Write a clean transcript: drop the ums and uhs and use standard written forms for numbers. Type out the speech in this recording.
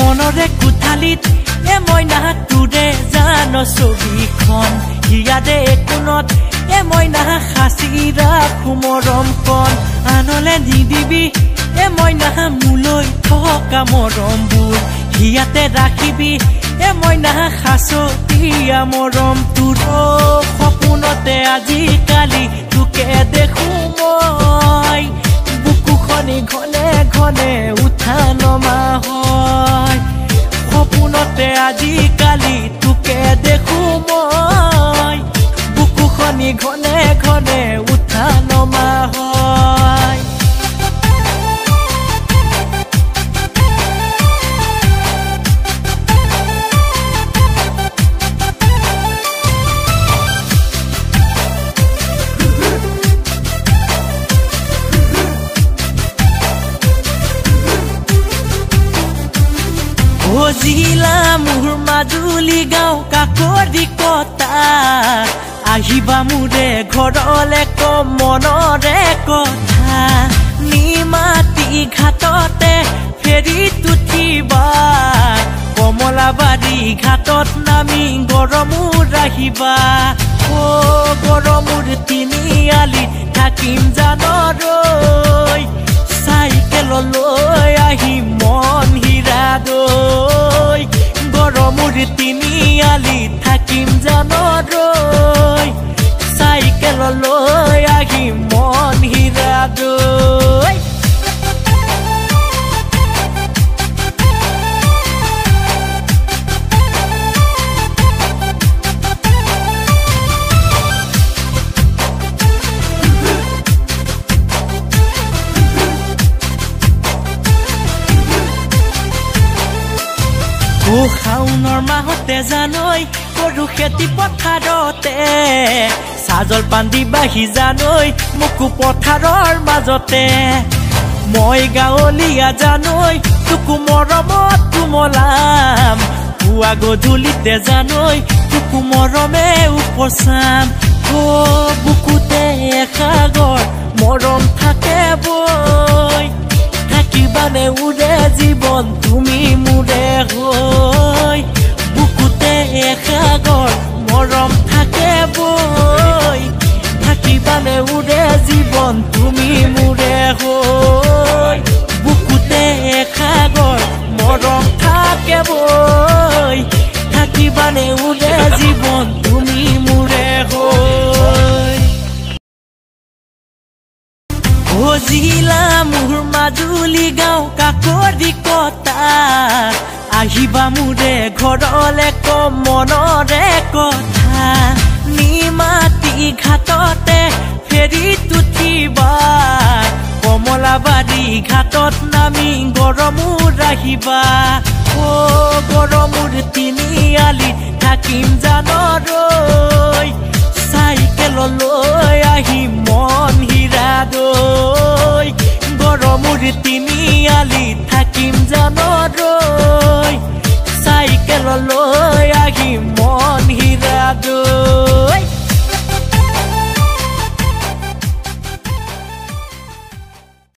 মনৰে কোঠালিত এ মইনা তোৰে জান ছবিখন হিয়াদে কোনত এ মইনা সাঁচি ৰাখো মৰমখন আনলে নিদিবি এ মইনা মোলৈ থকা মৰমবোৰ হিয়াতে ৰাখিবি এ মইনা সাঁচতীয়া মৰম তোৰ সপোনতে আজিকালি তোকে দেখো মই বুকুখনি ঘনে ঘনে উঠা নমা হয় সপোনতে আজিকালি তোকে দেখো মই বুকুখনি ঘনে ঘনে উঠা নমা হয় জিলা মোৰ মাজুলী গাঁও কাকৰি কটা আহিবা মোৰে ঘৰলে কম মনৰে কথা নিমাতী ঘাটতে ফেৰীত উঠিবা কমলাবাৰী ঘাটত নামি গৰমুৰ আহিবা অ গৰমুৰ তিনিআলি থাকিম জানৰৈ চাইকেললৈ আহিম মন হীৰা দৈ গৰমুৰ তিনিআলি থাকিম জানৰৈ চাইকেললৈ আহিম মন হীৰা দৈ শাওনৰ মাহতে জানৈ কৰো খেতি পথাৰতে চাজল পান্দি বাহি জানৈ মুকু পথাৰৰ মাজতে মই গাঁৱলীয়া জানৈ তোকো মৰমত কোমলাম পুৱা গধূলিতে জানৈ তোকো মৰমে উপচাম অ বুকুতে সাগৰ মৰম থাকে বৈ থাকিবানে উৰে জীৱন তুমি মোৰে হৈ বুকুতে সাগৰ মৰম থাকে বৈ থাকিবানে উৰে জীৱন তুমি মোৰে হৈ বুকুতে সাগৰ মৰম থাকে বৈ থাকিবানে উৰে জীৱন তুমি মোৰে হৈ জিলা মোৰ মাজুলী গাঁও কাকৰি কটা আহিবা মোৰে ঘৰলে কম মনৰে কথা নিমাতী ঘাটতে ফেৰীত উঠিবা কমলাবাৰী ঘাটত নামি গৰমুৰ আহিবা অ গৰমুৰ তিনিআলি থাকিম জানৰৈ চাইকেললৈ আহিম মন হীৰা দৈ গৰমুৰ তিনিআলি থাকিম জানৰৈ চাইকেললৈ আহিম